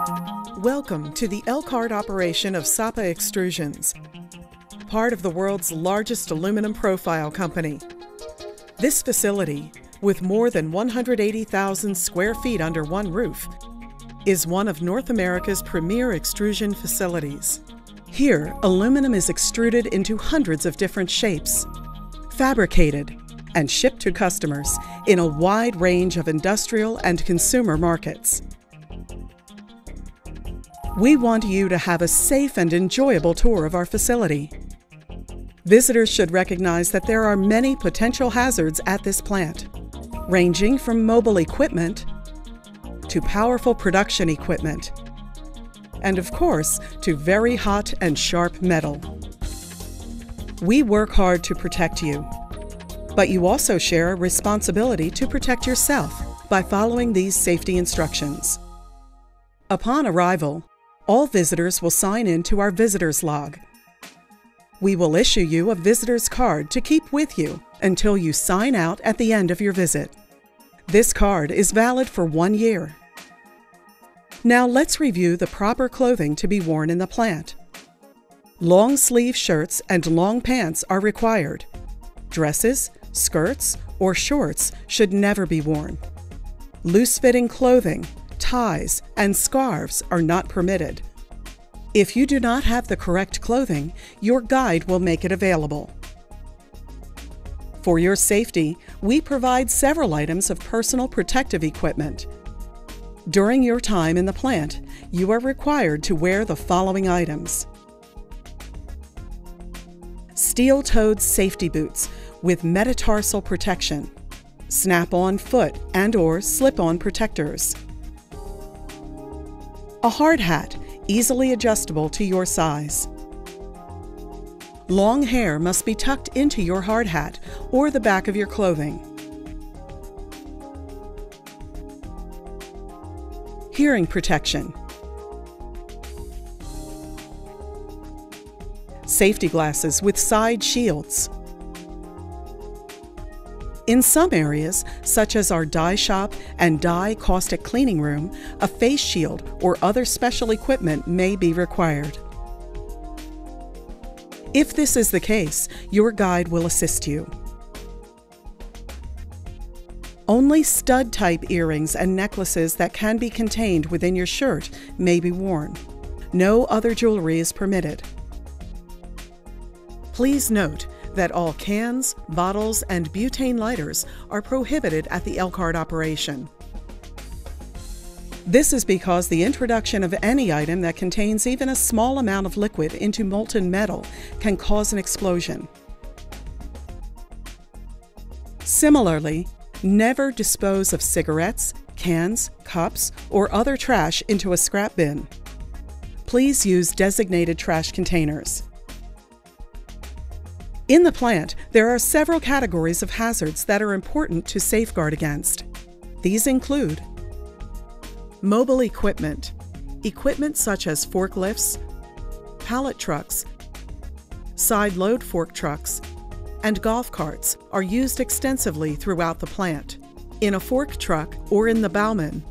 Welcome to the Elkhart operation of SAPA Extrusions, part of the world's largest aluminum profile company. This facility, with more than 180,000 square feet under one roof, is one of North America's premier extrusion facilities. Here, aluminum is extruded into hundreds of different shapes, fabricated, and shipped to customers in a wide range of industrial and consumer markets. We want you to have a safe and enjoyable tour of our facility. Visitors should recognize that there are many potential hazards at this plant, ranging from mobile equipment to powerful production equipment, and of course, to very hot and sharp metal. We work hard to protect you, but you also share a responsibility to protect yourself by following these safety instructions. Upon arrival, all visitors will sign in to our visitor's log. We will issue you a visitor's card to keep with you until you sign out at the end of your visit. This card is valid for 1 year. Now let's review the proper clothing to be worn in the plant. Long sleeve shirts and long pants are required. Dresses, skirts, or shorts should never be worn. Loose-fitting clothing, ties, and scarves are not permitted. If you do not have the correct clothing, your guide will make it available. For your safety, we provide several items of personal protective equipment. During your time in the plant, you are required to wear the following items: steel-toed safety boots with metatarsal protection, snap-on foot and/or slip-on protectors, a hard hat, easily adjustable to your size. Long hair must be tucked into your hard hat or the back of your clothing. Hearing protection. Safety glasses with side shields. In some areas, such as our dye shop and dye caustic cleaning room, a face shield or other special equipment may be required. If this is the case, your guide will assist you. Only stud-type earrings and necklaces that can be contained within your shirt may be worn. No other jewelry is permitted. Please note that all cans, bottles, and butane lighters are prohibited at the Elkhart operation. This is because the introduction of any item that contains even a small amount of liquid into molten metal can cause an explosion. Similarly, never dispose of cigarettes, cans, cups, or other trash into a scrap bin. Please use designated trash containers. In the plant, there are several categories of hazards that are important to safeguard against. These include mobile equipment. Equipment such as forklifts, pallet trucks, side load fork trucks, and golf carts are used extensively throughout the plant. In a fork truck or in the bowman,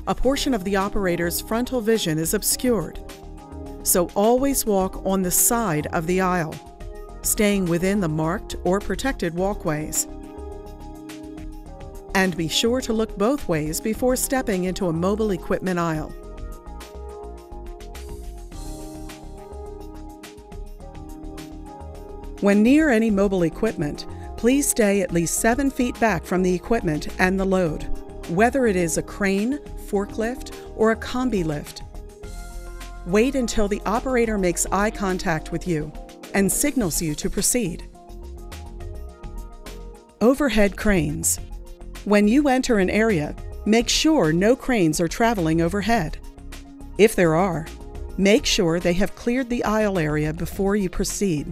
a portion of the operator's frontal vision is obscured, so always walk on the side of the aisle, staying within the marked or protected walkways. And be sure to look both ways before stepping into a mobile equipment aisle. When near any mobile equipment, please stay at least 7 feet back from the equipment and the load, whether it is a crane, forklift, or a combi lift. Wait until the operator makes eye contact with you and signals you to proceed. Overhead cranes. When you enter an area, make sure no cranes are traveling overhead. If there are, make sure they have cleared the aisle area before you proceed.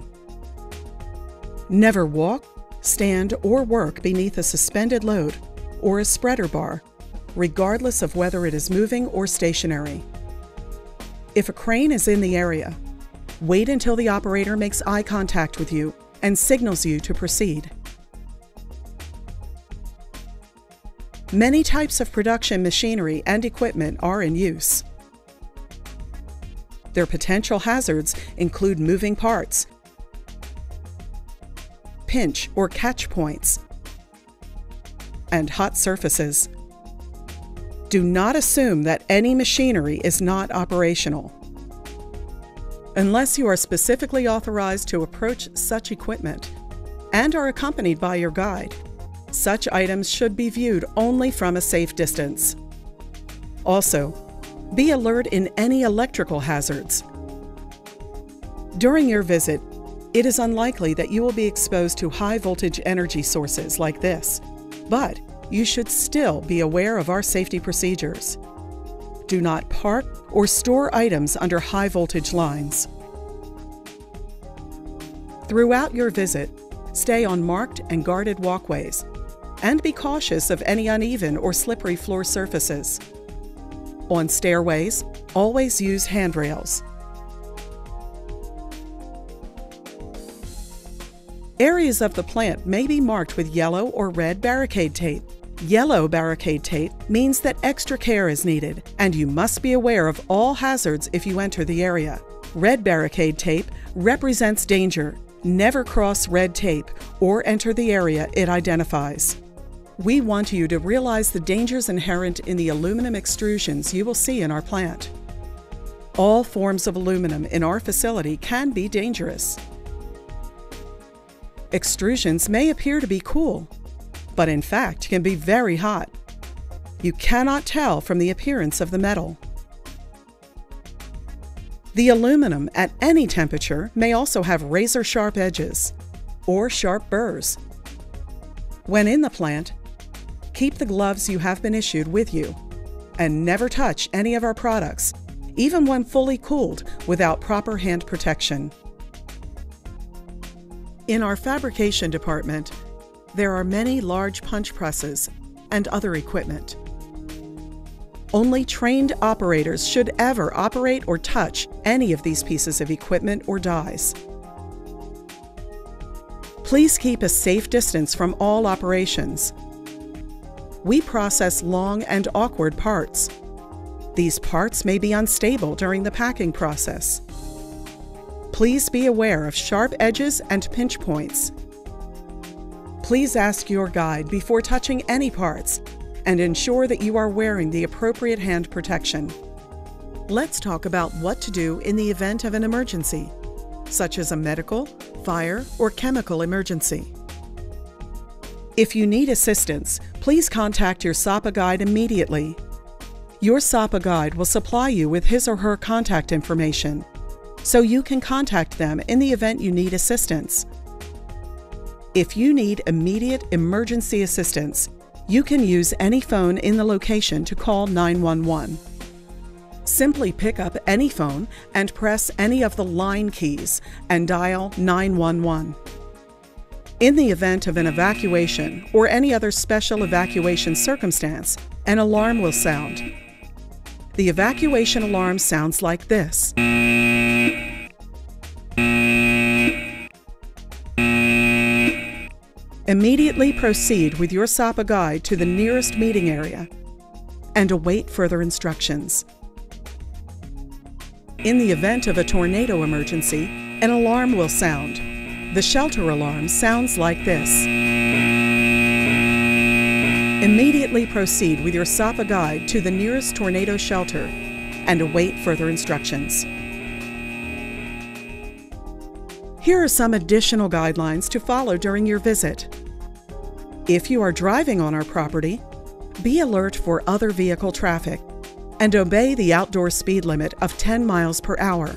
Never walk, stand, or work beneath a suspended load or a spreader bar, regardless of whether it is moving or stationary. If a crane is in the area, wait until the operator makes eye contact with you and signals you to proceed. Many types of production machinery and equipment are in use. Their potential hazards include moving parts, pinch or catch points, and hot surfaces. Do not assume that any machinery is not operational. Unless you are specifically authorized to approach such equipment and are accompanied by your guide, such items should be viewed only from a safe distance. Also, be alert in any electrical hazards. During your visit, it is unlikely that you will be exposed to high-voltage energy sources like this, but you should still be aware of our safety procedures. Do not park or store items under high-voltage lines. Throughout your visit, stay on marked and guarded walkways, and be cautious of any uneven or slippery floor surfaces. On stairways, always use handrails. Areas of the plant may be marked with yellow or red barricade tape. Yellow barricade tape means that extra care is needed, and you must be aware of all hazards if you enter the area. Red barricade tape represents danger. Never cross red tape or enter the area it identifies. We want you to realize the dangers inherent in the aluminum extrusions you will see in our plant. All forms of aluminum in our facility can be dangerous. Extrusions may appear to be cool, but in fact can be very hot. You cannot tell from the appearance of the metal. The aluminum at any temperature may also have razor-sharp edges or sharp burrs. When in the plant, keep the gloves you have been issued with you and never touch any of our products, even when fully cooled, without proper hand protection. In our fabrication department, there are many large punch presses and other equipment. Only trained operators should ever operate or touch any of these pieces of equipment or dies. Please keep a safe distance from all operations. We process long and awkward parts. These parts may be unstable during the packing process. Please be aware of sharp edges and pinch points. Please ask your guide before touching any parts and ensure that you are wearing the appropriate hand protection. Let's talk about what to do in the event of an emergency, such as a medical, fire, or chemical emergency. If you need assistance, please contact your SAPA guide immediately. Your SAPA guide will supply you with his or her contact information, so you can contact them in the event you need assistance. If you need immediate emergency assistance, you can use any phone in the location to call 911. Simply pick up any phone and press any of the line keys and dial 911. In the event of an evacuation or any other special evacuation circumstance, an alarm will sound. The evacuation alarm sounds like this. Immediately proceed with your SAPA guide to the nearest meeting area and await further instructions. In the event of a tornado emergency, an alarm will sound. The shelter alarm sounds like this. Immediately proceed with your SAPA guide to the nearest tornado shelter and await further instructions. Here are some additional guidelines to follow during your visit. If you are driving on our property, be alert for other vehicle traffic and obey the outdoor speed limit of 10 miles per hour.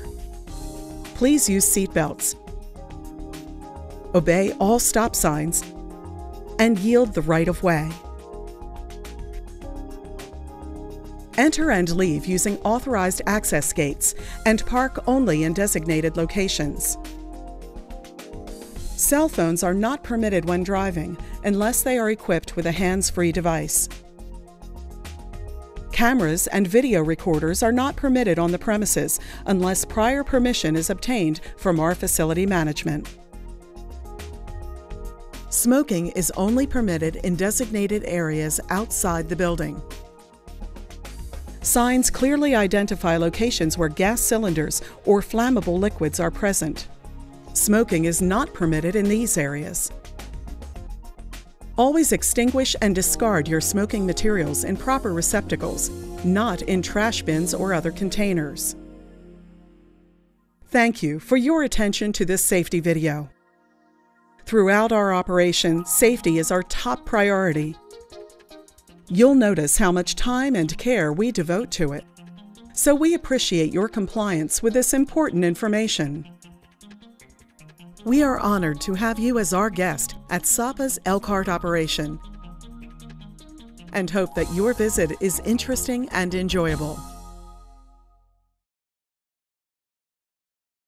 Please use seat belts. Obey all stop signs and yield the right of way. Enter and leave using authorized access gates and park only in designated locations. Cell phones are not permitted when driving unless they are equipped with a hands-free device. Cameras and video recorders are not permitted on the premises unless prior permission is obtained from our facility management. Smoking is only permitted in designated areas outside the building. Signs clearly identify locations where gas cylinders or flammable liquids are present. Smoking is not permitted in these areas. Always extinguish and discard your smoking materials in proper receptacles, not in trash bins or other containers. Thank you for your attention to this safety video. Throughout our operation, safety is our top priority. You'll notice how much time and care we devote to it. So we appreciate your compliance with this important information. We are honored to have you as our guest at SAPA's Elkhart operation and hope that your visit is interesting and enjoyable.